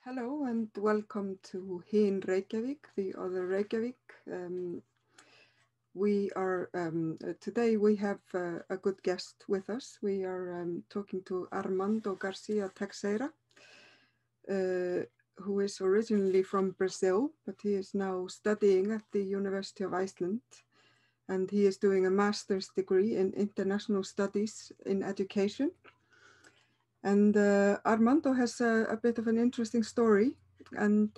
Hello and welcome to Hin Reykjavík, the other Reykjavík. Today we have a good guest with us. We are talking to Armando Garcia Texeira, who is originally from Brazil, but he is now studying at the University of Iceland, and he is doing a master's degree in international studies in education. And Armando has a bit of an interesting story, and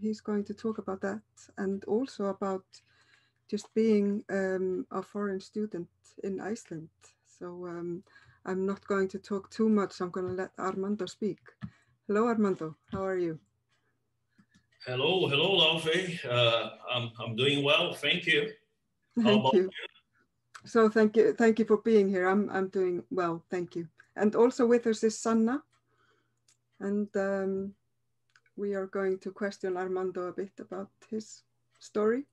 he's going to talk about that and also about just being a foreign student in Iceland. So I'm not going to talk too much. I'm going to let Armando speak. Hello, Armando. How are you? Hello, Laufey. I'm doing well, thank you. Thank you. So thank you for being here. I'm doing well, thank you. And also with us is Sanna, and we are going to question Armando a bit about his story.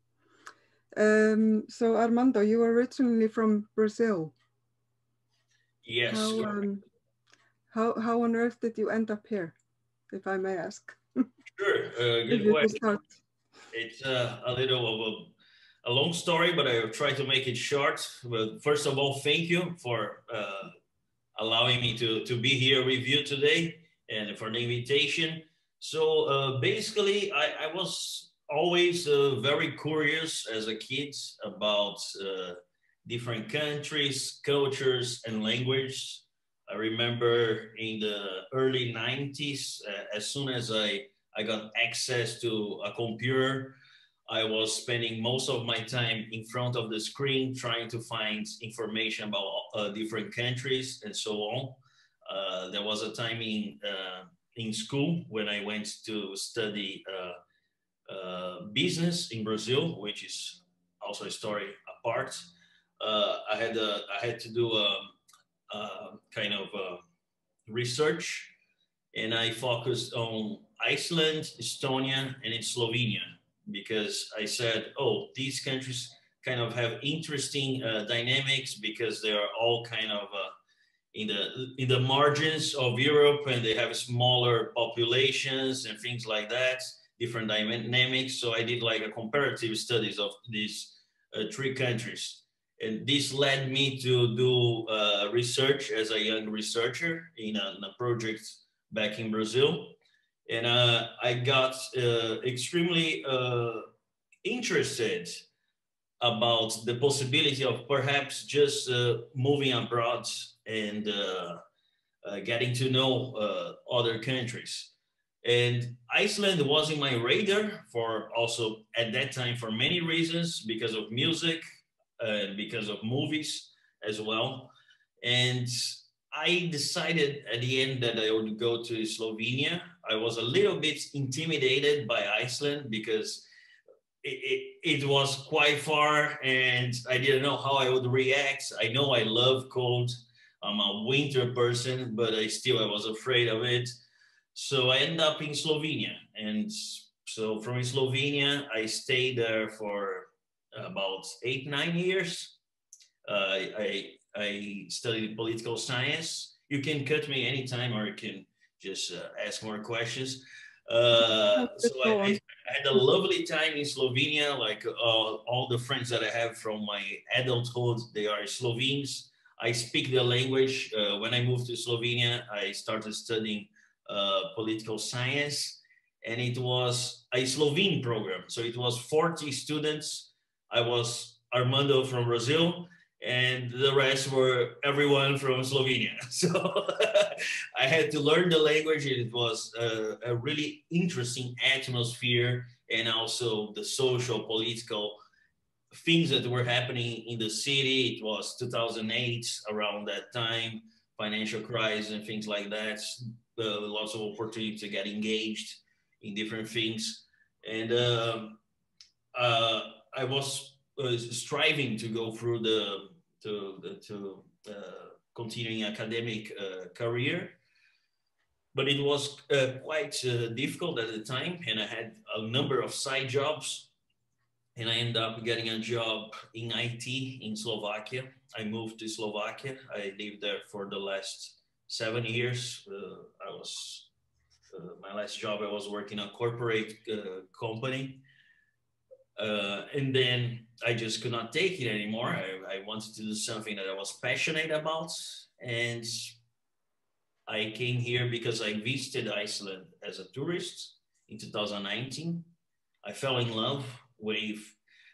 So Armando, you are originally from Brazil. Yes. How on earth did you end up here, if I may ask? Sure, good question. It's a little of a long story, but I'll try to make it short. Well, first of all, thank you for allowing me to be here with you today and for the invitation. So basically, I was always very curious as a kid about different countries, cultures, and language. I remember in the early 90s, as soon as I got access to a computer, I was spending most of my time in front of the screen trying to find information about different countries and so on. There was a time in school when I went to study business in Brazil, which is also a story apart. I had to do kind of research, and I focused on Iceland, Estonia, and in Slovenia, because I said, oh, these countries kind of have interesting dynamics because they are all kind of in the margins of Europe, and they have smaller populations and things like that, different dynamics. So I did like a comparative studies of these three countries. And this led me to do research as a young researcher in a project back in Brazil. And I got extremely interested about the possibility of perhaps just moving abroad and getting to know other countries. And Iceland was in my radar for also at that time for many reasons, because of music, because of movies as well. And I decided at the end that I would go to Slovenia. I was a little bit intimidated by Iceland because it was quite far and I didn't know how I would react. I know I love cold. I'm a winter person, but I was afraid of it. So I ended up in Slovenia. And so from Slovenia, I stayed there for about 8-9 years. I studied political science. You can cut me anytime, or you can just ask more questions. So I had a lovely time in Slovenia. Like all the friends that I have from my adulthood, they are Slovenes. I speak the language. When I moved to Slovenia, I started studying political science, and it was a Slovene program. So it was 40 students. I was Armando from Brazil, and the rest were everyone from Slovenia. So I had to learn the language. It was a really interesting atmosphere, and also the social, political things that were happening in the city. It was 2008, around that time, financial crisis and things like that. Lots of opportunity to get engaged in different things. And I was striving to go through to continuing academic career, but it was quite difficult at the time, and I had a number of side jobs, and I ended up getting a job in IT in Slovakia. I moved to Slovakia. I lived there for the last 7 years. I was my last job, I was working in a corporate company. And then I just could not take it anymore. I wanted to do something that I was passionate about. And I came here because I visited Iceland as a tourist in 2019. I fell in love with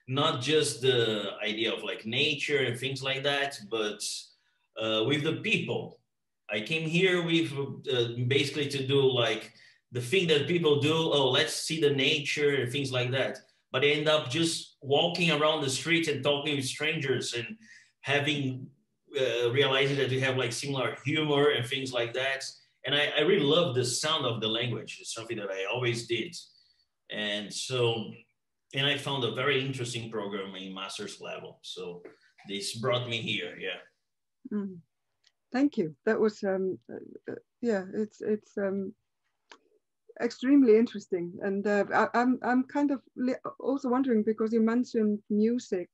not just the idea of like nature and things like that, but with the people. I came here with basically to do like the thing that people do. Oh, let's see the nature and things like that. But I end up just walking around the street and talking with strangers and having realizing that we have like similar humor and things like that. And I really love the sound of the language. It's something that I always did. And so, and I found a very interesting program in master's level. So this brought me here. Yeah. Mm. Thank you. That was, yeah, it's extremely interesting. And I'm kind of also wondering, because you mentioned music,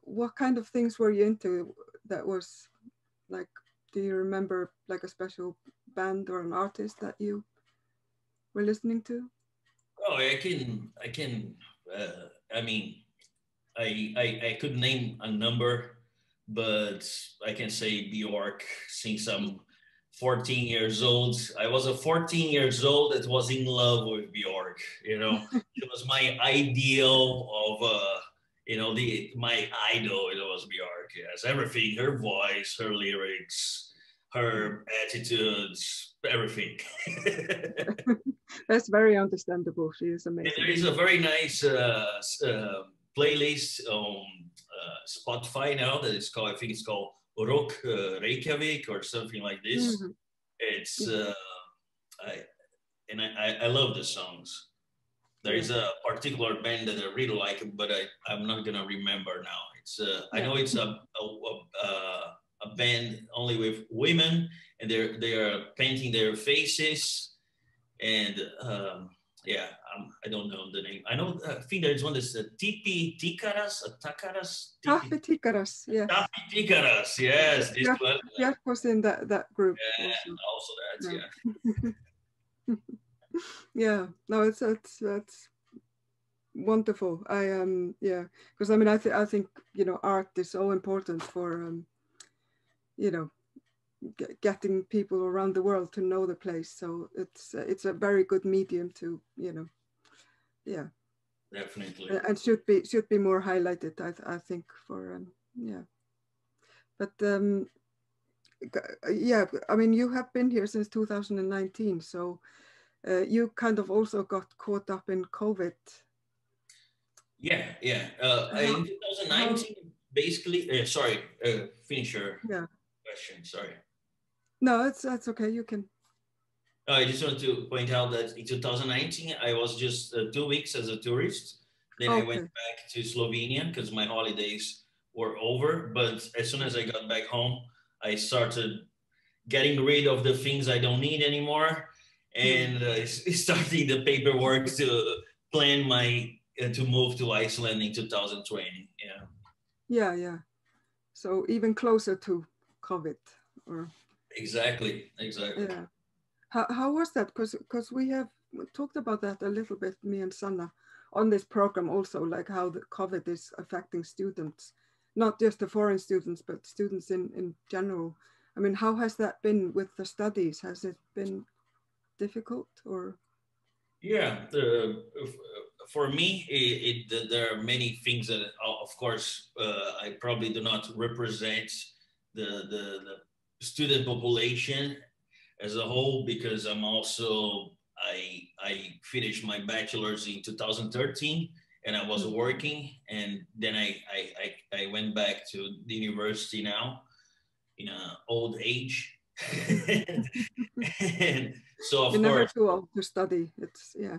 what kind of things were you into that was like, do you remember like a special band or an artist that you were listening to? Oh, I mean, I could name a number, but I can say Bjork since I'm 14 years old. I was a 14 years old that was in love with Bjork, you know. It was my ideal of, you know, my idol, it was Bjork, yes. Everything, her voice, her lyrics, her attitudes, everything. That's very understandable. She is amazing. And there is a very nice playlist on Spotify now that is called, I think it's called Rock Reykjavík or something like this. Mm-hmm. It's I love the songs. There is a particular band that I really like, but I'm not gonna remember now. It's I know it's a band only with women, and they are painting their faces, and yeah, I don't know the name. I know, I think there's one that's Tipi Tikaras, Takaras. Taffy Tikaras, yes. Taffy Tikaras, yes. This one. Jeff was in that group. Yeah, also that, yeah. Yeah, no, that's wonderful. Yeah, because I mean, I think, you know, art is so important for you know, getting people around the world to know the place. So it's a very good medium to, you know, yeah, definitely, and should be more highlighted. I think for yeah, but yeah, I mean, you have been here since 2019, so you kind of also got caught up in COVID. Yeah. In 2019, basically, sorry, finish your question, sorry. No, that's okay, you can. I just want to point out that in 2019, I was just 2 weeks as a tourist. Then I went back to Slovenia because my holidays were over. But as soon as I got back home, I started getting rid of the things I don't need anymore, and starting the paperwork to plan to move to Iceland in 2020. Yeah. So even closer to COVID, or exactly. Yeah. How was that? Because we have talked about that a little bit, me and Sanna, on this program also, like how the COVID is affecting students, not just the foreign students, but students in general. I mean, how has that been with the studies? Has it been difficult, or? Yeah, for me, there are many things that, of course, I probably do not represent the student population as a whole, because I'm also, I finished my bachelor's in 2013, and I was working, and then I went back to the university now in an old age. And so, of You're course, never too old to study. It's, yeah.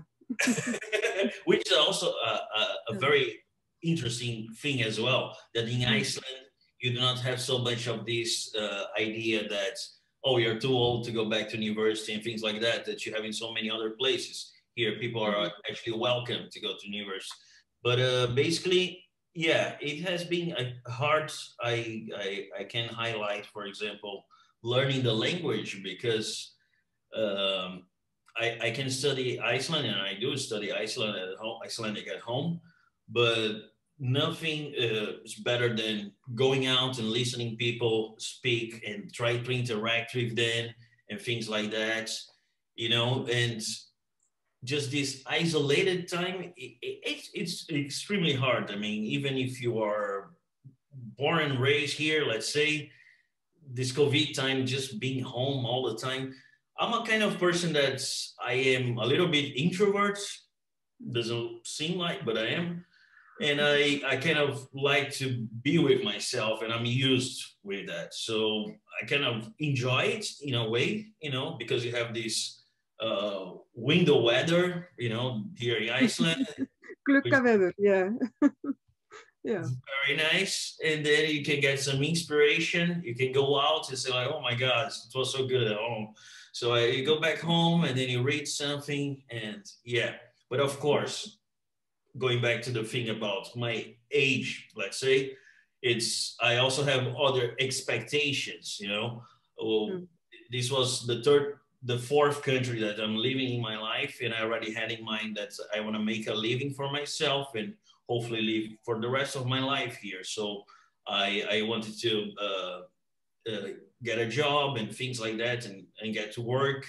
Which is also a very interesting thing as well, that in Iceland, you do not have so much of this idea that, oh, you're too old to go back to university and things like that you have in so many other places. Here, people are actually welcome to go to university. But basically, yeah, it has been hard. I can highlight, for example, learning the language, because I can study Iceland, and I do study Iceland at home, Icelandic at home, but nothing is better than going out and listening people speak and try to interact with them and things like that, you know, and just this isolated time, it's extremely hard. I mean, even if you are born and raised here, let's say, this COVID time, just being home all the time. I'm a kind of person that I am a little bit introvert. Doesn't seem like, but I am. And I kind of like to be with myself, and I'm used with that. So I kind of enjoy it in a way, you know, because you have this window weather, you know, here in Iceland. Gluggaveður, yeah. Yeah. Very nice. And then you can get some inspiration. You can go out and say, like, oh my God, it was so good at home. So you go back home and then you read something, and yeah. But of course, going back to the thing about my age, let's say, I also have other expectations, you know. This was the fourth country that I'm living in my life, and I already had in mind that I want to make a living for myself and hopefully live for the rest of my life here. So I wanted to get a job and things like that, and get to work.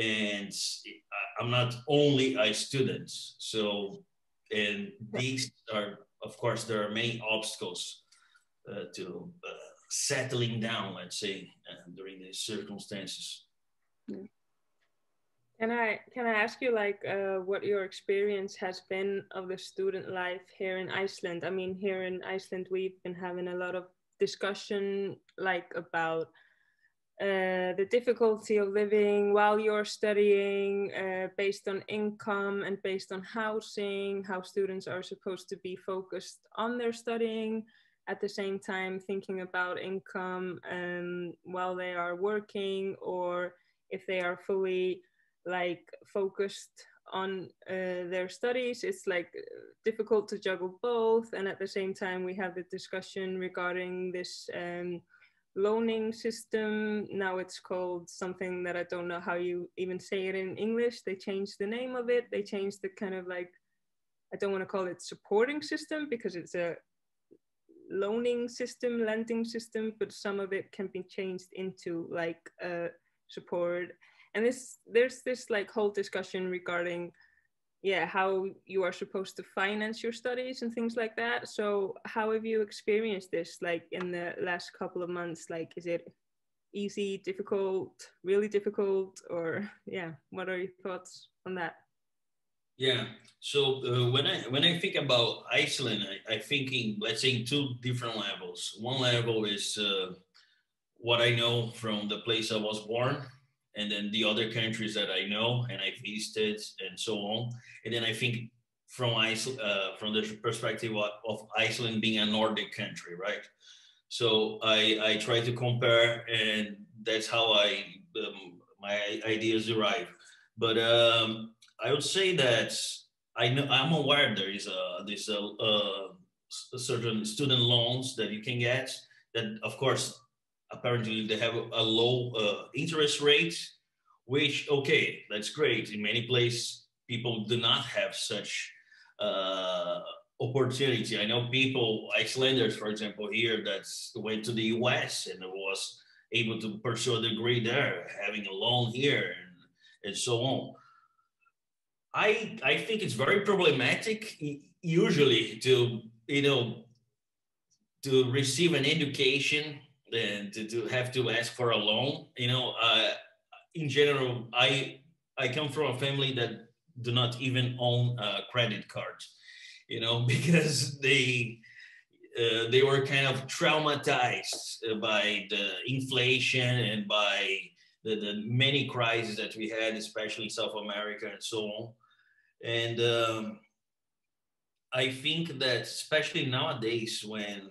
And I'm not only a student. So, and these are, of course, there are many obstacles to settling down, let's say, during these circumstances. Yeah. Can I ask you, like, what your experience has been of the student life here in Iceland? I mean, here in Iceland, we've been having a lot of discussion, like, about the difficulty of living while you're studying, based on income and based on housing, how students are supposed to be focused on their studying, at the same time thinking about income while they are working, or if they are fully like focused on their studies. It's like difficult to juggle both. And at the same time, we have the discussion regarding this loaning system. Now it's called something that I don't know how you even say it in English. They changed the name of it. They changed the kind of like, I don't want to call it supporting system because it's a loaning system, lending system, but some of it can be changed into like support. And there's this like whole discussion regarding, yeah, how you are supposed to finance your studies and things like that. So how have you experienced this, like in the last couple of months? Like, is it easy, difficult, really difficult, or yeah, what are your thoughts on that? Yeah, so when I think about Iceland, I think in, let's say, two different levels. One level is what I know from the place I was born, and then the other countries that I know and I visited and so on. And then I think from the perspective of Iceland being a Nordic country, right? So I try to compare, and that's how my ideas arrive. But I would say that I'm aware there is a certain student loans that you can get that, of course, apparently they have a low interest rate, which, okay, that's great. In many places, people do not have such opportunity. I know people, Icelanders, for example, here that went to the US and was able to pursue a degree there, having a loan here and so on. I think it's very problematic usually to receive an education and to have to ask for a loan. In general, I come from a family that do not even own credit cards, because they were kind of traumatized by the inflation and by the many crises that we had, especially in South America and so on. And I think that especially nowadays, when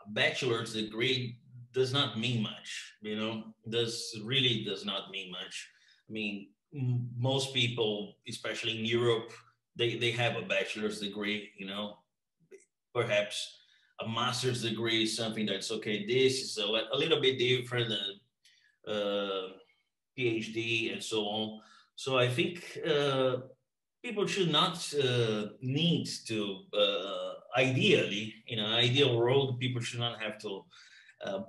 a bachelor's degree does not mean much, really does not mean much. I mean, most people, especially in Europe, they have a bachelor's degree, perhaps a master's degree is something that's okay. This is a little bit different than PhD and so on. So I think people should not need to, ideally, in an ideal world, people should not have to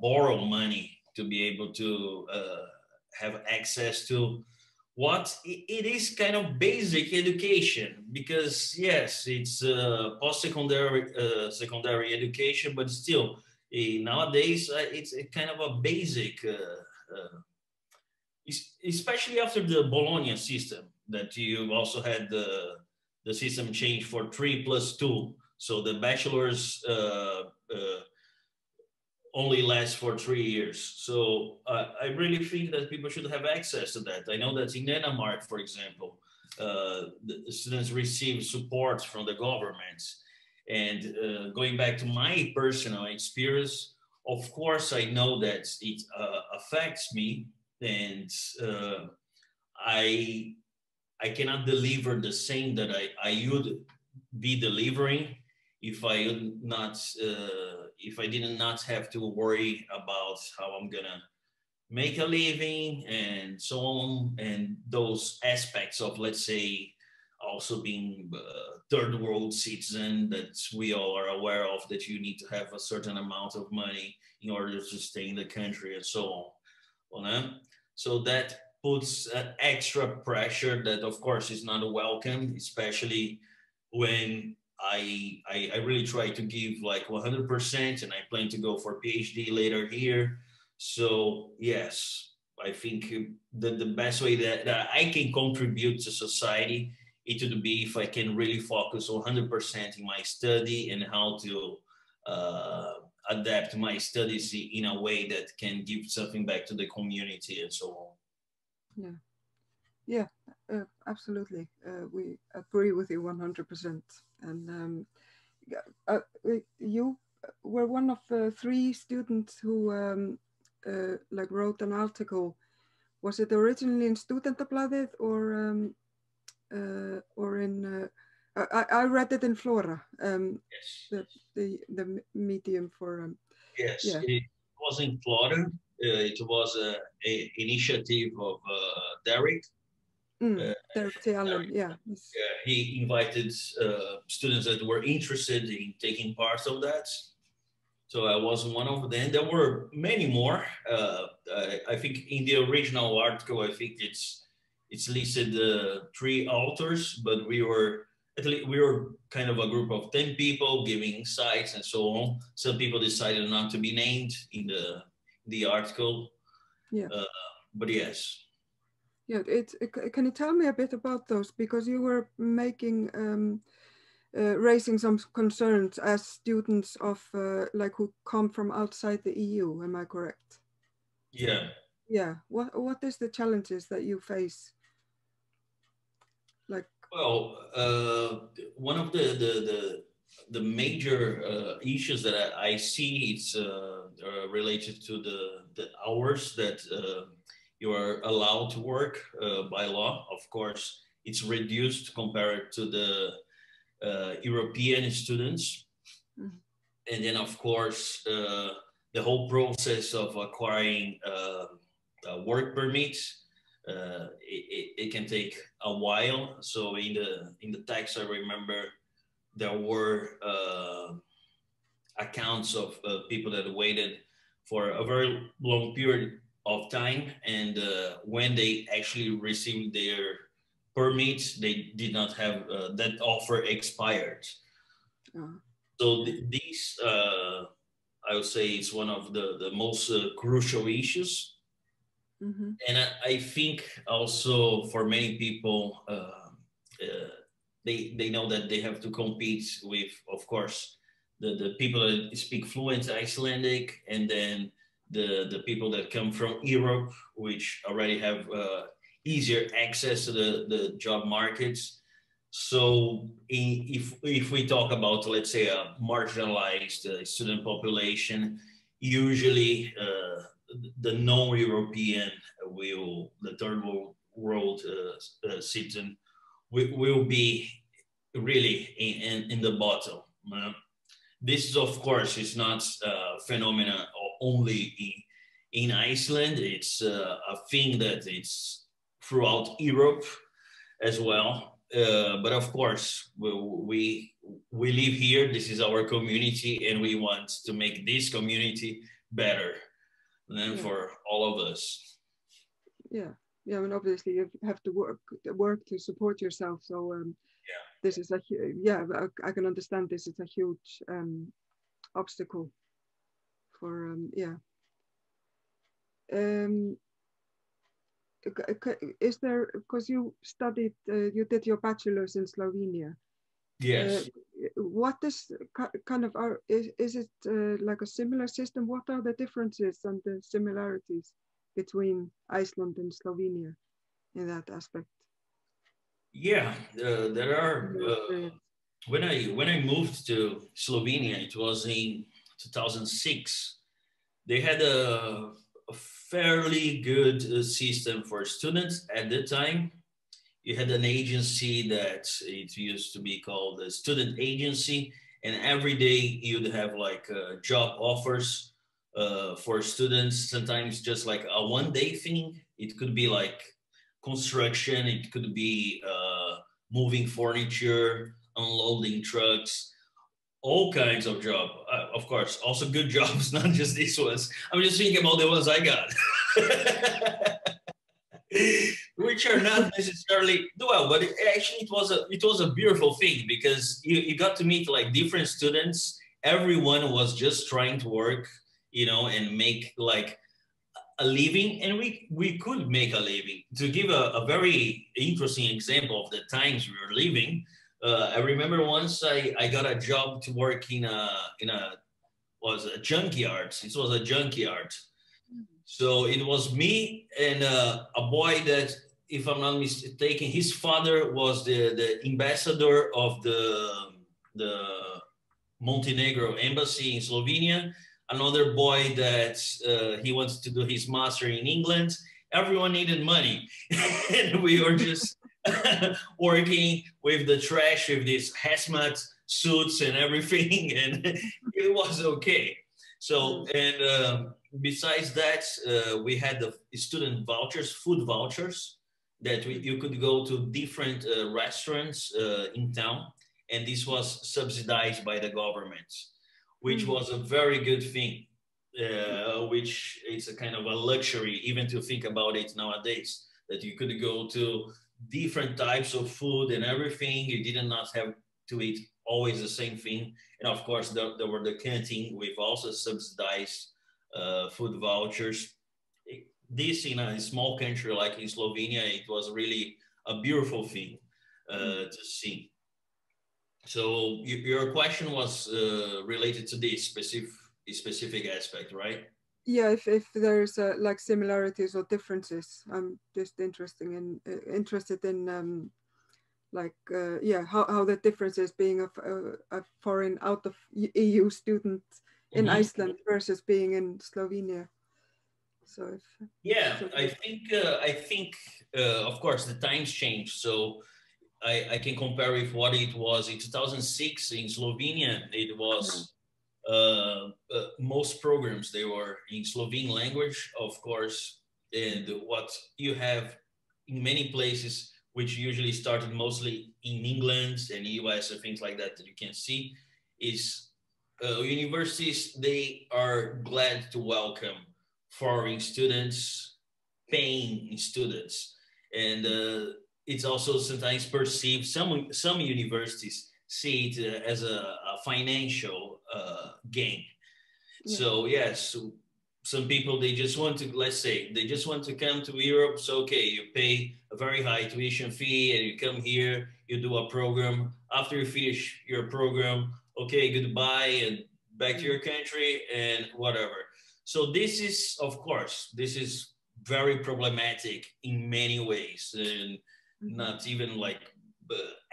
borrow money to be able to have access to what it is kind of basic education, because yes, it's post-secondary secondary education, but still nowadays it's a kind of a basic, especially after the Bologna system, that you also had the system change for 3+2, so the bachelor's only lasts for 3 years. So I really think that people should have access to that. I know that in Denmark, for example, the students receive support from the government. And going back to my personal experience, of course, I know that it affects me, and I cannot deliver the same that I would be delivering if I would not, if I did not have to worry about how I'm gonna make a living and so on, and those aspects of, let's say, also being a third world citizen that we all are aware of, that you need to have a certain amount of money in order to stay in the country and so on. So that puts extra pressure that, of course, is not welcome, especially when I really try to give like 100%, and I plan to go for PhD later here. So yes, I think the best way that I can contribute to society, it would be if I can really focus 100% in my study and how to adapt my studies in a way that can give something back to the community and so on. Yeah, absolutely. We agree with you 100%. And you were one of the 3 students who like wrote an article. Was it originally in Stúdentablaðið or in? I read it in Flora. Yes. The medium for. Yes, yeah. It was in Florida. It was an initiative of Derek. Derek T. Allen, yeah. He invited students that were interested in taking part of that. So I was one of them. There were many more. I think in the original article, I think it's listed 3 authors, but we were kind of a group of 10 people giving insights and so on. Some people decided not to be named in the article. Yeah. But yes. Yeah, can you tell me a bit about those? Because you were making, raising some concerns as students of like who come from outside the EU, am I correct? Yeah. Yeah, what is the challenges that you face? Like, well, one of the major issues that I see, it's related to the hours that you are allowed to work by law. Of course, it's reduced compared to the European students. Mm-hmm. And then, of course, the whole process of acquiring work permits, it can take a while. So in the text, I remember there were accounts of people that waited for a very long period of time, and when they actually received their permits, they did not have that offer expired. So this, I would say, is one of the most crucial issues. Mm-hmm. And I think also for many people, they know that they have to compete with, of course, the people that speak fluent Icelandic, and then the people that come from Europe, which already have easier access to the job markets. So if we talk about, let's say, a marginalized student population, usually the non-European the third world citizen will be really in the bottom. This is, of course, is not a phenomenon only in Iceland. It's a thing that it's throughout Europe as well. But of course, we live here. This is our community, and we want to make this community better than for all of us. Yeah, yeah. I mean, obviously, you have to work to support yourself. So this is I can understand this is a huge obstacle for is there, because you studied, you did your bachelor's in Slovenia. Yes. What is kind of is it like a similar system? What are the differences and the similarities between Iceland and Slovenia in that aspect? Yeah, there are. When I moved to Slovenia, it was in 2006. They had a fairly good system for students at the time. You had an agency that it used to be called a student agency, and every day you'd have like job offers for students. Sometimes just like a one-day thing. It could be like construction. It could be moving furniture, unloading trucks, all kinds of job. Of course, also good jobs, not just these ones. I'm just thinking about the ones I got. Which are not necessarily well, but it was a beautiful thing because you got to meet like different students. Everyone was just trying to work, and make like a living, and we could make a living. To give a very interesting example of the times we were living, I remember once I got a job to work in a junkyard. It was a junkyard. So it was me and a boy that, if I'm not mistaken, his father was the ambassador of the Montenegro embassy in Slovenia. Another boy that he wanted to do his master in England. Everyone needed money. And we were just working with the trash, with these hazmat suits and everything. And it was okay. So, and besides that, we had the student vouchers, food vouchers, that you could go to different restaurants in town. And this was subsidized by the government, which was a very good thing, which is a kind of a luxury, even to think about it nowadays, that you could go to different types of food and everything. You did not have to eat always the same thing. And of course, there were the canteen with also subsidized food vouchers. This, in a small country like in Slovenia, it was really a beautiful thing to see. So your question was related to this specific aspect, right? Yeah, if there's like similarities or differences, I'm just interested in how the difference is being a foreign out of EU student in Iceland versus being in Slovenia. So I think of course the times change. So I can compare with what it was in 2006 in Slovenia. It was most programs, they were in Slovene language, of course, and what you have in many places, which usually started mostly in England and US and things like that you can see, is universities, they are glad to welcome foreign students, paying students, and it's also sometimes perceived, some universities see it as a financial gain. So yes, some people, they just want to, let's say, they just want to come to Europe. So, okay, you pay a very high tuition fee and you come here, you do a program. After you finish your program, okay, goodbye and back to your country and whatever. So this is, of course, this is very problematic in many ways, and not even like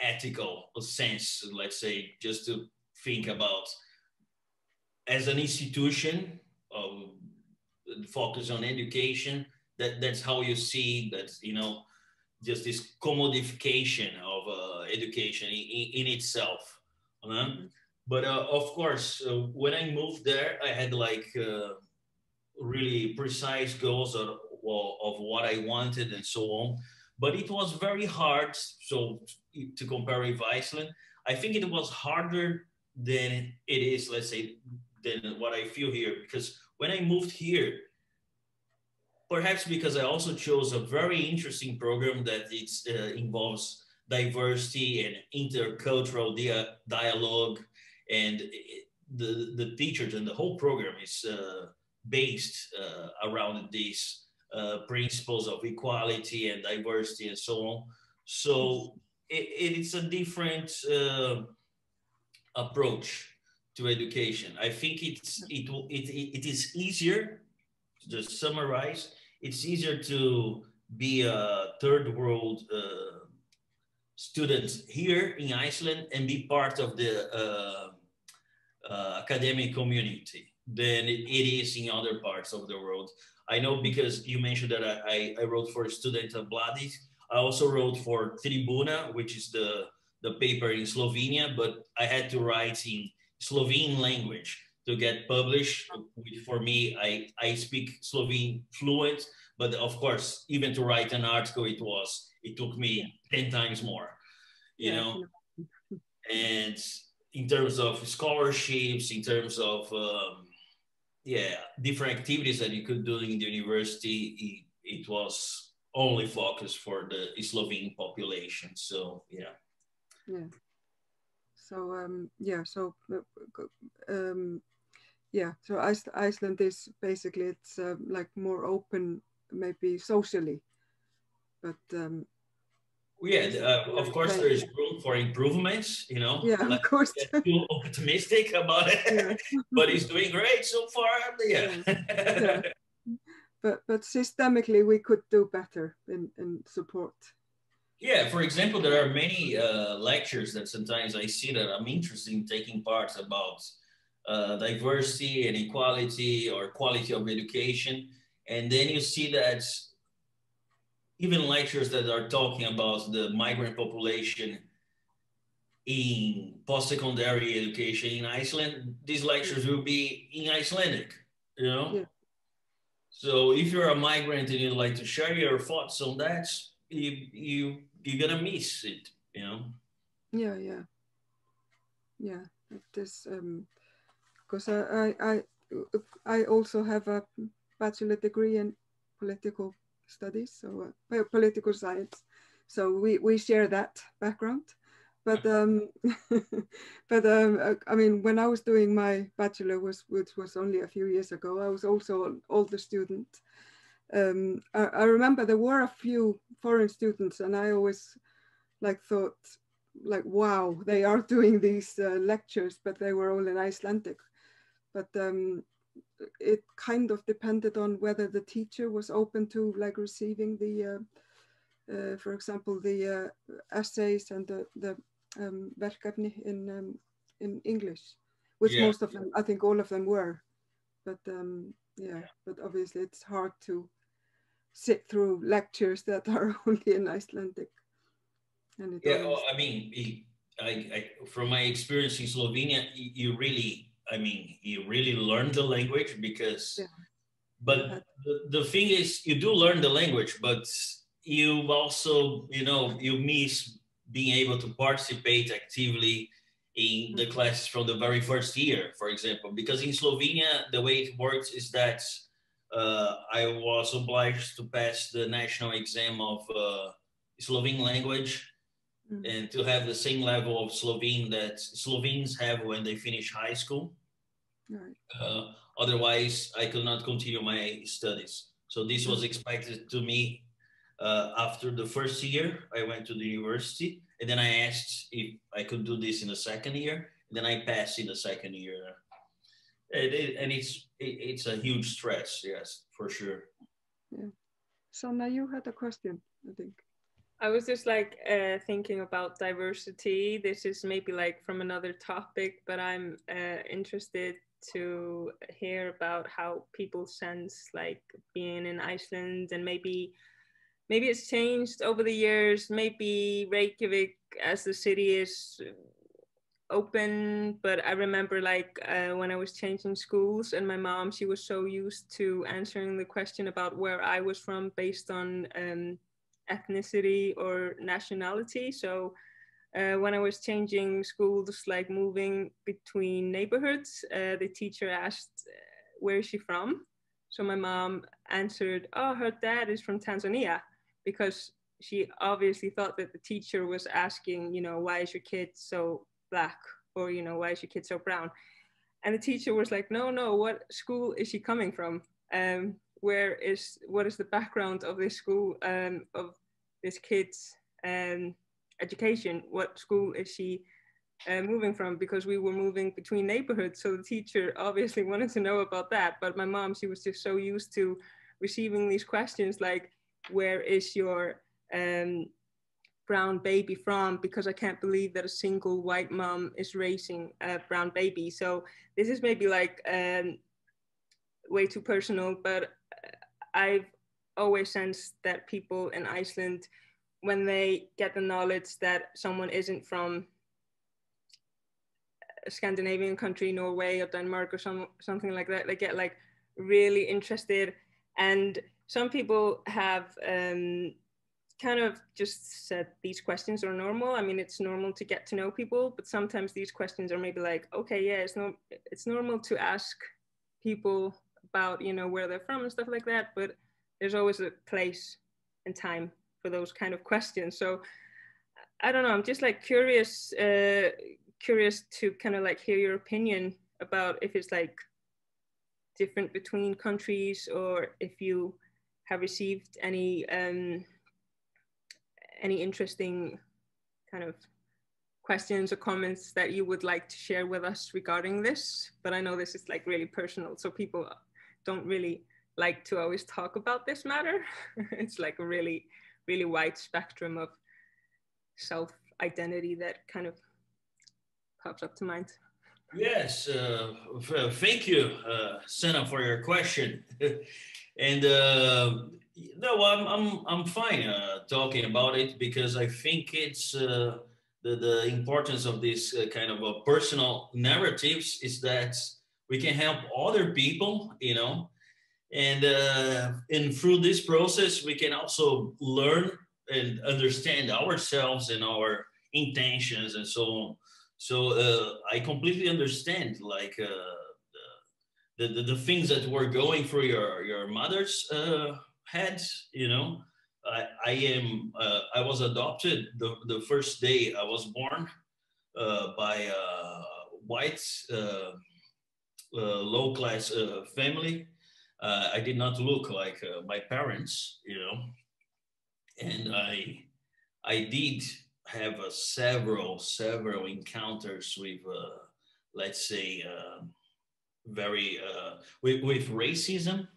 ethical sense, let's say, just to think about as an institution of focus on education, that's how you see that, just this commodification of education in itself. But of course, when I moved there, I had like really precise goals of what I wanted and so on. But it was very hard. So to compare with Iceland, I think it was harder than it is, let's say, than what I feel here. Because when I moved here, perhaps because I also chose a very interesting program that involves diversity and intercultural dialogue, and the teachers and the whole program is based around these principles of equality and diversity and so on. So it's a different approach to education. I think it is easier, to just summarize, it's easier to be a third world student here in Iceland and be part of the academic community than it is in other parts of the world. I know because you mentioned that I wrote for Stúdentablaðið. I also wrote for Tribuna, which is the paper in Slovenia, but I had to write in Slovene language to get published. For me, I speak Slovene fluent, but of course, even to write an article, it took me 10 times more, you know? And in terms of scholarships, in terms of, different activities that you could do in the university, it was only focused for the Slovene population. So, yeah. So Iceland is basically, it's like more open, maybe socially, but of course there is room for improvements, you know. Yeah, of course. Get too optimistic about it, but it's doing great so far. But systemically we could do better in support. Yeah, for example, there are many lectures that sometimes I see that I'm interested in taking part about diversity and equality or quality of education. And then you see that even lectures that are talking about the migrant population in post-secondary education in Iceland, these lectures will be in Icelandic, you know? Yeah. So if you're a migrant and you'd like to share your thoughts on that, you're gonna miss it, you know? Yeah. It is, because I also have a bachelor degree in political studies, so political science. So we share that background. But I mean, when I was doing my bachelor, which was only a few years ago, I was also an older student. I remember there were a few foreign students, and I always thought, wow, they are doing these lectures, but they were all in Icelandic. But it kind of depended on whether the teacher was open to receiving the, for example, the essays and the verkefni in English, which most of them, I think all of them were. But but obviously it's hard to sit through lectures that are only in Icelandic. And I mean, from my experience in Slovenia, you really learn the language because, but the thing is, you do learn the language, but you also, you miss being able to participate actively in the classes from the very first year, for example, because in Slovenia, the way it works is that I was obliged to pass the national exam of Slovene language and to have the same level of Slovene that Slovenes have when they finish high school. Right. Otherwise, I could not continue my studies. So this was expected to me after the first year. I went to the university, and then I asked if I could do this in the second year. And then I passed in the second year. And it's a huge stress, yes, for sure. Yeah. Sanna, you had a question, I think. I was just thinking about diversity. This is maybe from another topic, but I'm interested to hear about how people sense being in Iceland, and maybe it's changed over the years. Maybe Reykjavík as the city is open, but I remember like when I was changing schools, and my mom, she was so used to answering the question about where I was from based on ethnicity or nationality. So when I was changing schools, like moving between neighborhoods, the teacher asked, where is she from? So my mom answered, oh, her dad is from Tanzania, because she obviously thought that the teacher was asking, you know, why is your kid so black? Or, you know, why is your kid so brown? And the teacher was like, no, what school is she coming from? What is the background of this school, of this kid's education? What school is she moving from? Because we were moving between neighborhoods. So the teacher obviously wanted to know about that. But my mom, she was just so used to receiving these questions like, where is your brown baby from? Because I can't believe that a single white mom is raising a brown baby. So this is maybe like way too personal, but I've always sensed that people in Iceland, when they get the knowledge that someone isn't from a Scandinavian country, Norway or Denmark or something like that, they get like really interested. And some people have kind of just said these questions are normal. I mean, it's normal to get to know people, but sometimes these questions are maybe like, okay, yeah, it's normal to ask people about, you know, where they're from and stuff like that, but there's always a place and time for those kind of questions. So I don't know, I'm just like curious to kind of like hear your opinion about if it's like different between countries, or if you have received any interesting kind of questions or comments that you would like to share with us regarding this. But I know this is like really personal, so people don't really like to always talk about this matter. It's like a really, really wide spectrum of self-identity that kind of pops up to mind. Yes, thank you, Sanna, for your question. And no, I'm fine talking about it, because I think it's the importance of this kind of personal narratives is that we can help other people, you know, and through this process we can also learn and understand ourselves and our intentions and so on. So I completely understand, like the things that were going through your mother's head. You know, I was adopted the first day I was born by a white low class family. I did not look like my parents, you know, and I did have several encounters with let's say very with racism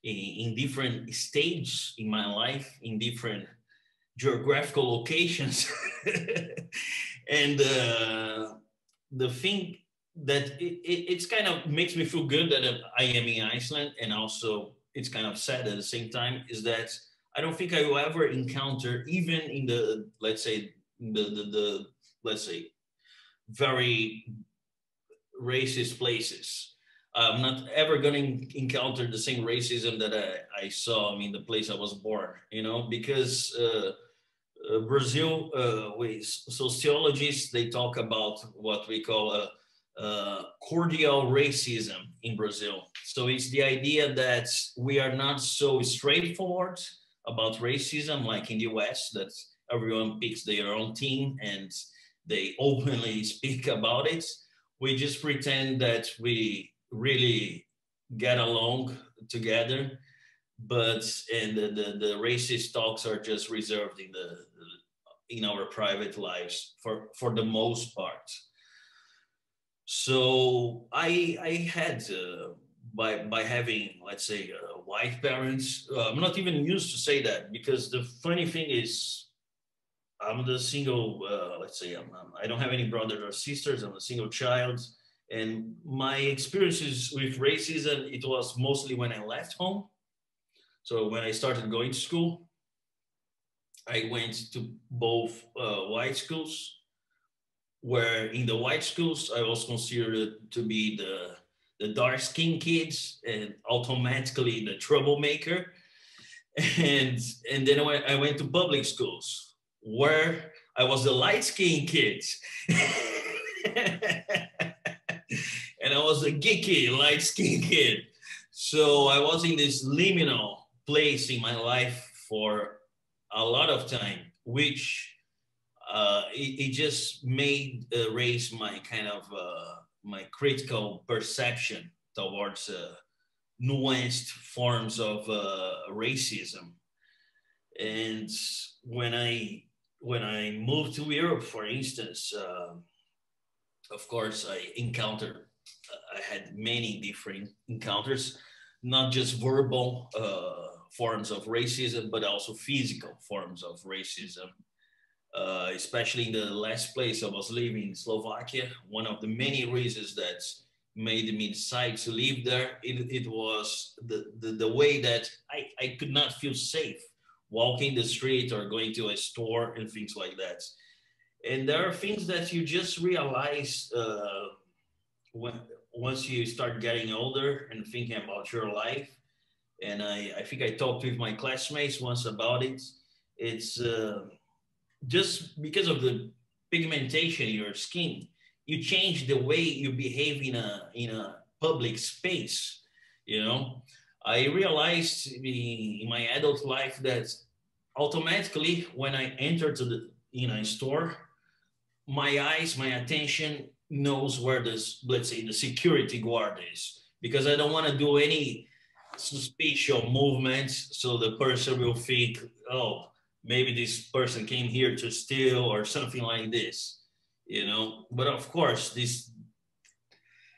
in different stages in my life, in different geographical locations. And the thing that it's kind of makes me feel good that I am in Iceland, and also it's kind of sad at the same time, is that I don't think I will ever encounter, even in the, let's say, the let's say very racist places. I'm not ever going to encounter the same racism that I saw in the place I was born, you know, because Brazil, with sociologists, they talk about what we call cordial racism in Brazil. So it's the idea that we are not so straightforward about racism like in the US, that everyone picks their own team and they openly speak about it. We just pretend that we really get along together, but and the racist talks are just reserved in our private lives for the most part. So I had by having, let's say, white parents. I'm not even used to say that, because the funny thing is, I'm the single. Let's say I don't have any brothers or sisters. I'm a single child, and my experiences with racism, it was mostly when I left home. So when I started going to school, I went to both white schools, where in the white schools, I was considered to be the dark-skinned kids and automatically the troublemaker. And then I went to public schools where I was the light-skinned kid. And I was a geeky light-skinned kid. So I was in this liminal place in my life for a lot of time, which it just made raise my kind of my critical perception towards nuanced forms of racism. And when I moved to Europe, for instance, of course, I had many different encounters, not just verbal forms of racism, but also physical forms of racism. Especially in the last place I was living in Slovakia, one of the many reasons that made me decide to live there, it was the way that I could not feel safe walking the street or going to a store and things like that. And there are things that you just realize once you start getting older and thinking about your life. And I think I talked with my classmates once about it. It's just because of the pigmentation in your skin, you change the way you behave in a public space. You know, I realized in my adult life that automatically when I enter in a store, my eyes, my attention knows where let's say the security guard is, because I don't want to do any suspicious movements, so the person will think, oh, maybe this person came here to steal or something like this, you know. But of course,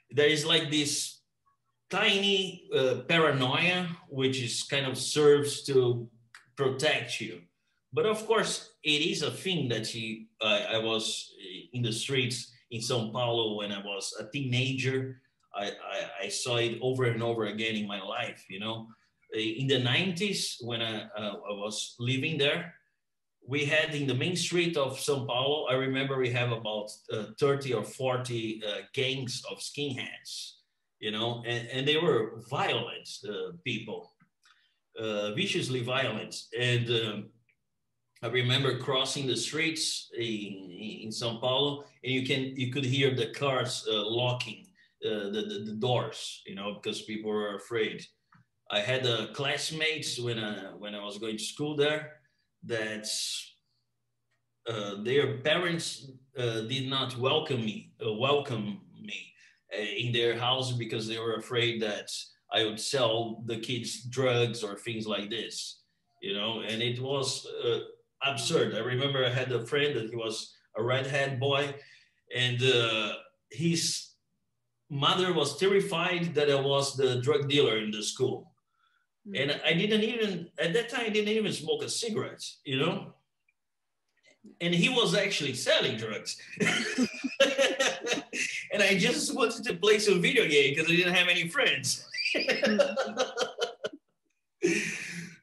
there is like this tiny paranoia, which is kind of serves to protect you. But of course, it is a thing that I was in the streets in Sao Paulo when I was a teenager. I saw it over and over again in my life, you know. In the 90s, when I was living there, we had in the main street of Sao Paulo, I remember we have about 30 or 40 gangs of skinheads, you know, and they were violent people, viciously violent. And I remember crossing the streets in Sao Paulo, and you could hear the cars locking the doors, you know, because people were afraid. I had classmates when I was going to school there that their parents did not welcome me in their house because they were afraid that I would sell the kids drugs or things like this, you know, and it was absurd. I remember I had a friend that he was a redhead boy, and his mother was terrified that I was the drug dealer in the school. And I didn't even, at that time, I didn't even smoke a cigarette, you know? And he was actually selling drugs. And I just wanted to play some video game because I didn't have any friends.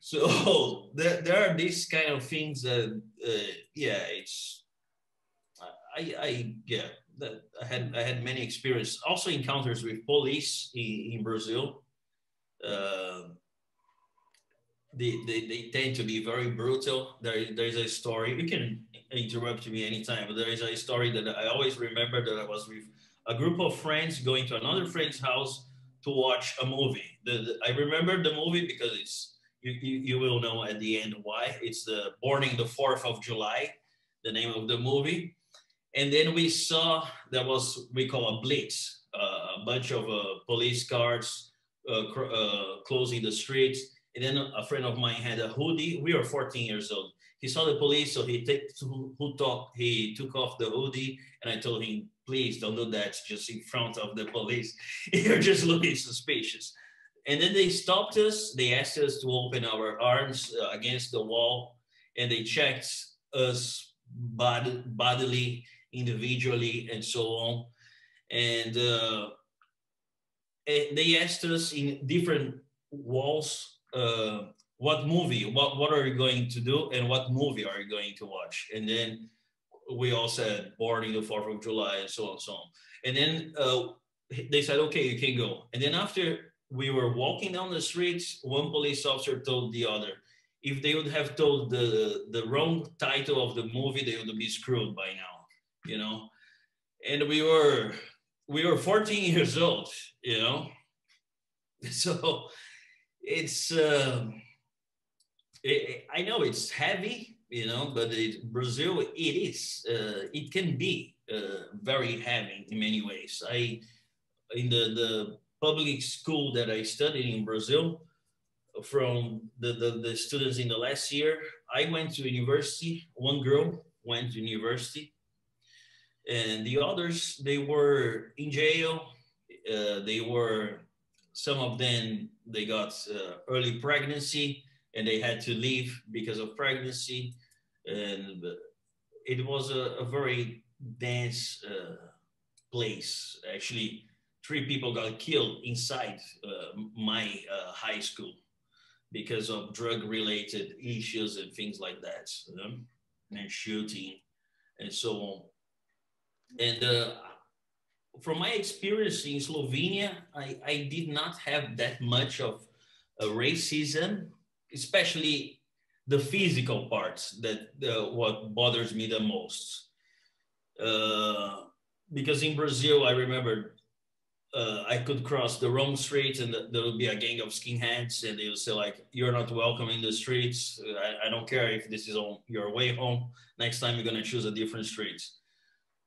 So there are these kind of things that, yeah, it's, I had many experiences, also encounters with police in Brazil. They tend to be very brutal. There's a story, you can interrupt me anytime, but there is a story that I always remember, that I was with a group of friends going to another friend's house to watch a movie. I remember the movie because it's, you will know at the end why. It's the Burning the 4th of July, the name of the movie. And then we saw, there was, we call a blitz, a bunch of police cars closing the streets. And then a friend of mine had a hoodie. We were 14 years old. He saw the police, so he took off the hoodie, and I told him, please don't do that just in front of the police. You're just looking suspicious. And then they stopped us. They asked us to open our arms against the wall, and they checked us bodily, individually, and so on. And they asked us in different walls, what movie, what are you going to do, and what movie are you going to watch? And then we all said born in the 4th of July and so on and so on. And then they said, okay, you can go. And then after we were walking down the streets, one police officer told the other, if they would have told the wrong title of the movie, they would be screwed by now, you know? And we were 14 years old, you know? So it's, I know it's heavy, you know, but Brazil, it can be very heavy in many ways. In the public school that I studied in Brazil, from the students in the last year, I went to university. One girl went to university, and the others, they were in jail. Some of them, they got early pregnancy and they had to leave because of pregnancy. And it was a very dense place. Actually, 3 people got killed inside my high school because of drug-related issues and things like that, you know? And shooting and so on. And from my experience in Slovenia, I did not have that much of racism, especially the physical parts that what bothers me the most. Because in Brazil, I remember I could cross the wrong street and there would be a gang of skinheads and they would say like, you're not welcome in the streets. I don't care if this is on your way home. Next time you're gonna choose a different street.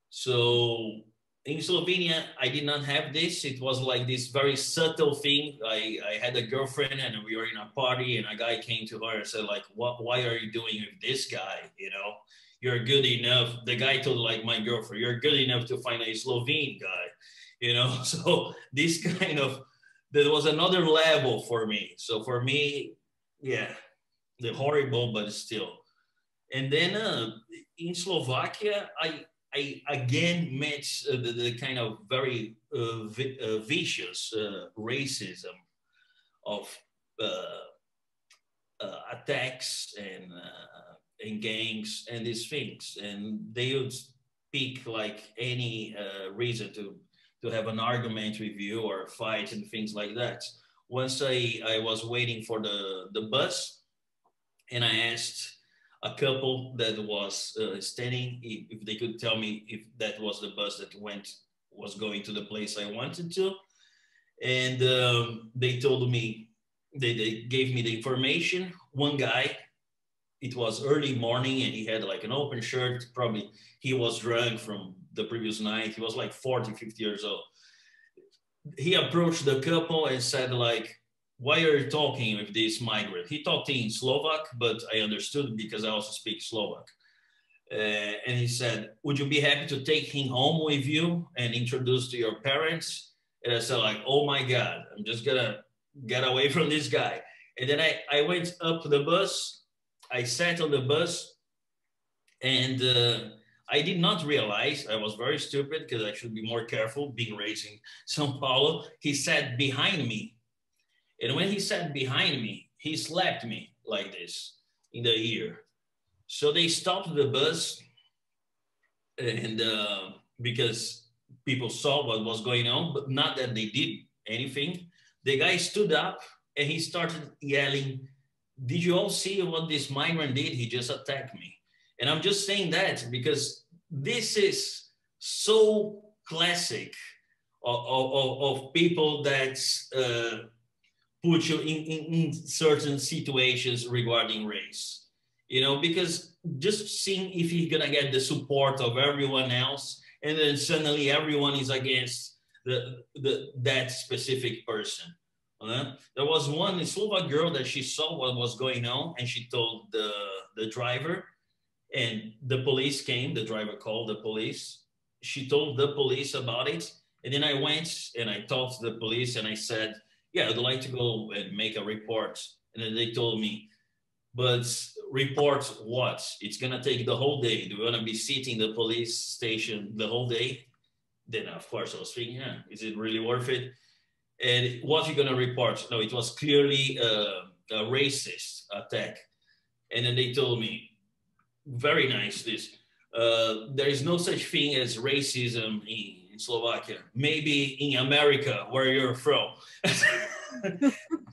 So in Slovenia, I did not have this. It was like this very subtle thing. I had a girlfriend and we were in a party and a guy came to her and said like, why are you doing with this guy? You know, you're good enough. The guy told like my girlfriend, you're good enough to find a Slovene guy. You know, so this kind of, there was another level for me. So for me, yeah, the horrible, but still. And then in Slovakia, I again met the kind of very vicious racism of attacks and gangs and these things. And they would speak like any reason to have an argument with you or fight and things like that. Once I was waiting for the bus and I asked a couple that was standing if they could tell me if that was the bus that was going to the place I wanted to. And they told me, they gave me the information. One guy, it was early morning and he had like an open shirt. Probably he was drunk from the previous night. He was like 40, 50 years old. He approached the couple and said like, why are you talking with this migrant? He talked in Slovak, but I understood because I also speak Slovak. And he said, would you be happy to take him home with you and introduce to your parents? And I said like, oh my God, I'm just gonna get away from this guy. And then I went up to the bus. I sat on the bus and I did not realize, I was very stupid because I should be more careful being raised in Sao Paulo. He sat behind me. And when he sat behind me, he slapped me like this in the ear. So they stopped the bus and because people saw what was going on, but not that they did anything. The guy stood up and he started yelling, did you all see what this migrant did? He just attacked me. And I'm just saying that because this is so classic of people that put you in certain situations regarding race, you know, because just seeing if you're gonna get the support of everyone else and then suddenly everyone is against that specific person. There was one Slovak girl that she saw what was going on and she told the driver, and the police came. The driver called the police. She told the police about it. And then I went and I talked to the police and I said, yeah, I'd like to go and make a report. And then they told me, but report what? It's gonna take the whole day. Do you wanna be sitting in the police station the whole day? Then of course I was thinking, yeah, is it really worth it? And what are you gonna report? No, it was clearly a racist attack. And then they told me, very nice, this, there is no such thing as racism in Slovakia. Maybe in America, where you're from.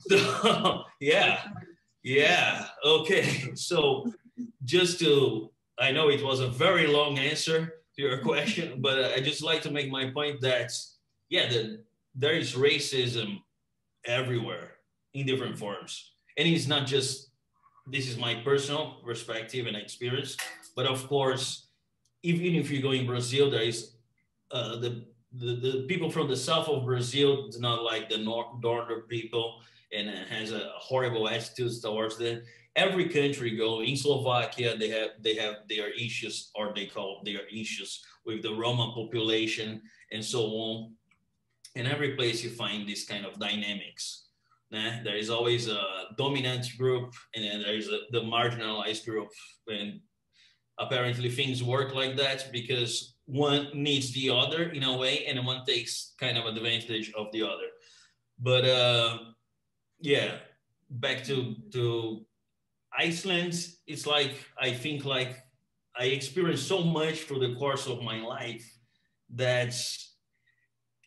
So, yeah, okay. So just to, I know it was a very long answer to your question, but I just like to make my point that, yeah, there is racism everywhere in different forms. And it's not just, this is my personal perspective and experience, but of course, even if you go in Brazil, there is the people from the south of Brazil do not like the northern people and has a horrible attitudes towards them. Every country go in Slovakia, they have their issues, or they call their issues with the Roma population and so on. In every place you find this kind of dynamics. There is always a dominant group, and then there is the marginalized group. And apparently things work like that because one needs the other in a way, and one takes kind of advantage of the other. But yeah, back to Iceland, it's like, I think like I experienced so much through the course of my life that,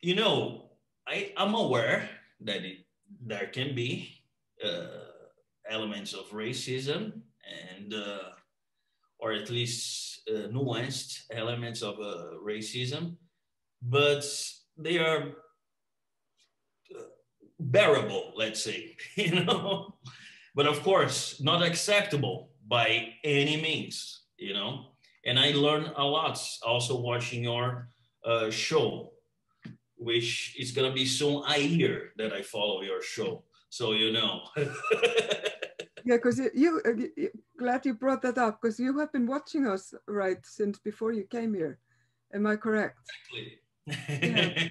you know, I'm aware that there can be elements of racism and or at least nuanced elements of racism, but they are bearable, let's say, you know, but of course not acceptable by any means, you know. And I learned a lot also watching your show, which is gonna be soon a year that I follow your show, so you know. Yeah, because you glad you brought that up, because you have been watching us, right, since before you came here. Am I correct? Exactly. Yeah.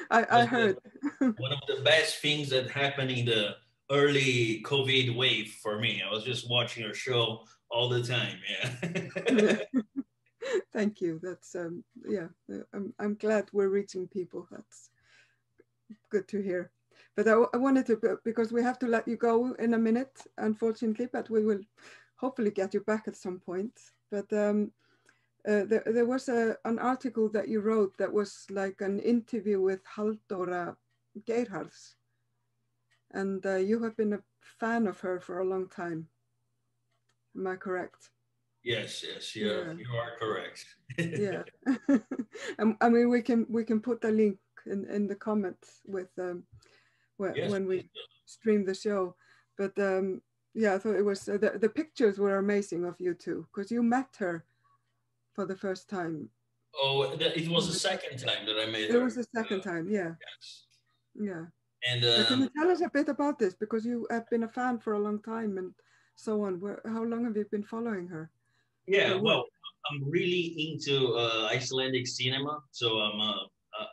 I heard. One of the best things that happened in the early COVID wave for me. I was just watching your show all the time. Yeah. Thank you. That's yeah. I'm glad we're reaching people. That's good to hear. But I wanted to, because we have to let you go in a minute, unfortunately, but we will hopefully get you back at some point. But there was an article that you wrote that was like an interview with Halldóra Geirharðs. And you have been a fan of her for a long time. Am I correct? Yes, you are correct. Yeah. I mean, we can put the link in the comments with when we stream the show. But yeah, I thought it was the pictures were amazing of you two, because you met her for the first time. Oh, it was the second time that I met her. It was the second time, yeah. Yes. Yeah. And can you tell us a bit about this, because you have been a fan for a long time and so on. How long have you been following her? Yeah, well, I'm really into Icelandic cinema, so I'm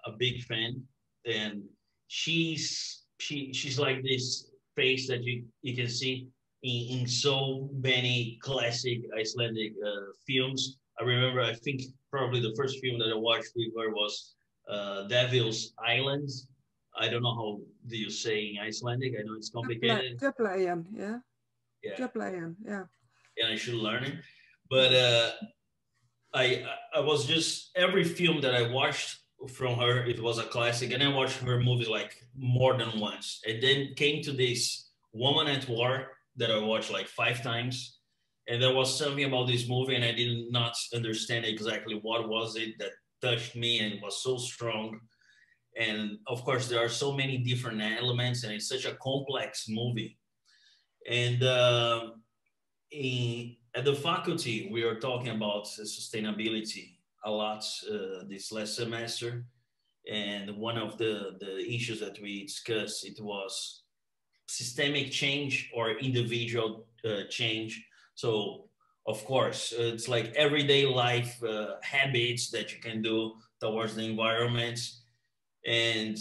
a big fan. And she's like this face that you can see in so many classic Icelandic films. I remember, I think probably the first film that I watched with her was Devil's Island. I don't know how do you say in Icelandic. I know it's complicated. Djöflaeyjan, yeah. Yeah. Djöflaeyjan, yeah. And I should learn it. But I was just, every film that I watched from her, it was a classic. And I watched her movies like more than once. And then came to this Woman at War that I watched like 5 times. And there was something about this movie, and I did not understand exactly what was it that touched me and was so strong. And of course, there are so many different elements, and it's such a complex movie. And at the faculty, we are talking about sustainability a lot this last semester. And one of the issues that we discussed, it was systemic change or individual change. So, of course, it's like everyday life habits that you can do towards the environment. And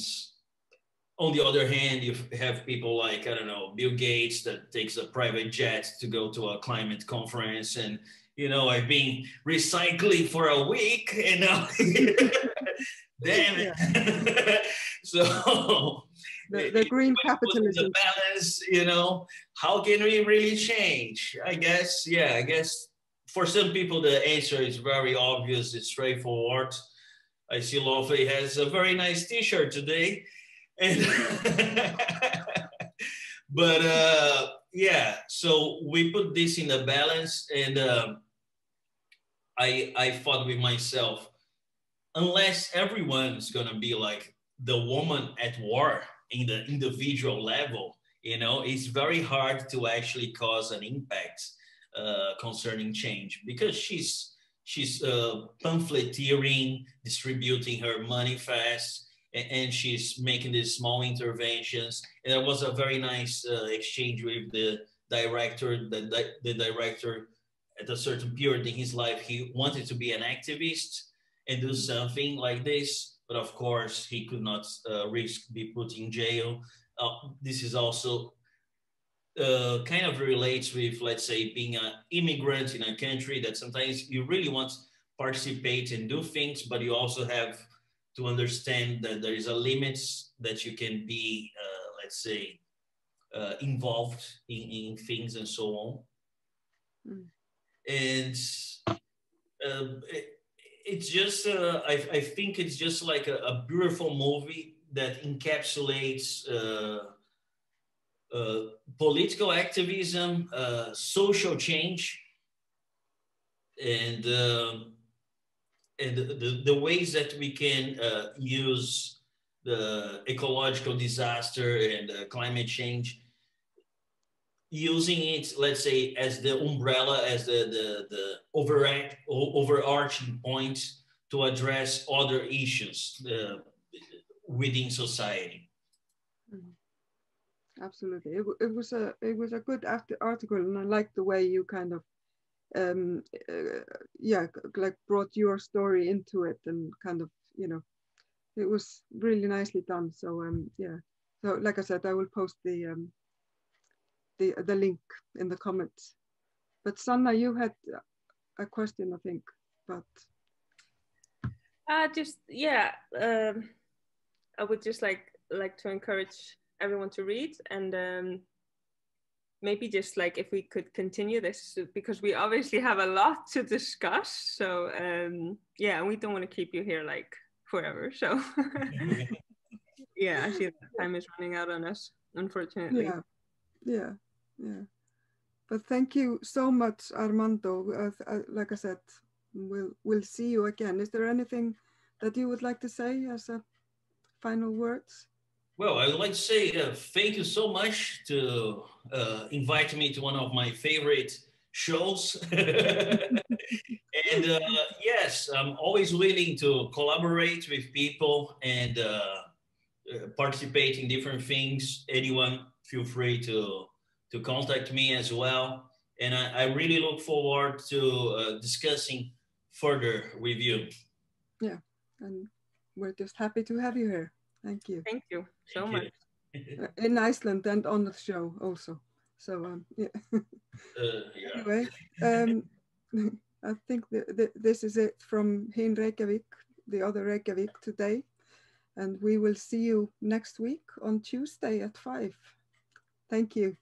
on the other hand, you have people like, I don't know, Bill Gates that takes a private jet to go to a climate conference. And, you know, I've been recycling for a week and now, damn it. Yeah. So the green capitalism. The balance, you know, how can we really change? I guess, yeah, I guess for some people, the answer is very obvious. It's straightforward. I see Laufey has a very nice T-shirt today, and but yeah. So we put this in the balance, and I thought with myself, unless everyone's gonna be like the woman at war in the individual level, you know, it's very hard to actually cause an impact concerning change, because she's pamphleteering, distributing her manifest, and she's making these small interventions. And there was a very nice exchange with the director. The director, at a certain period in his life, he wanted to be an activist and do something like this, but of course he could not risk be put in jail. This is also kind of relates with, let's say, being an immigrant in a country that sometimes you really want to participate and do things, but you also have to understand that there is a limit that you can be, let's say, involved in things and so on. Mm. And it's just, I think it's just like a beautiful movie that encapsulates political activism, social change, and the ways that we can use the ecological disaster and climate change, using it, let's say, as the umbrella, as the overarching point to address other issues within society. Absolutely, it was a good article, and I like the way you kind of yeah, like brought your story into it, and kind of, you know, it was really nicely done. So yeah, so like I said, I will post the link in the comments. But Sanna, you had a question, I think, but just yeah, I would just like to encourage everyone to read, and maybe just like if we could continue this, because we obviously have a lot to discuss. So yeah, we don't want to keep you here like forever. So yeah, I see that time is running out on us, unfortunately. Yeah. But thank you so much, Armando. Like I said, we'll see you again. Is there anything that you would like to say as a final words? Well, I would like to say thank you so much to invite me to one of my favorite shows. And yes, I'm always willing to collaborate with people and participate in different things. Anyone, feel free to contact me as well. And I really look forward to discussing further with you. Yeah, and we're just happy to have you here. Thank you. Thank you so much. In Iceland and on the show also. So yeah. Yeah. Anyway, I think this is it from Hin Reykjavík, the other Reykjavík today. And we will see you next week on Tuesday at 5. Thank you.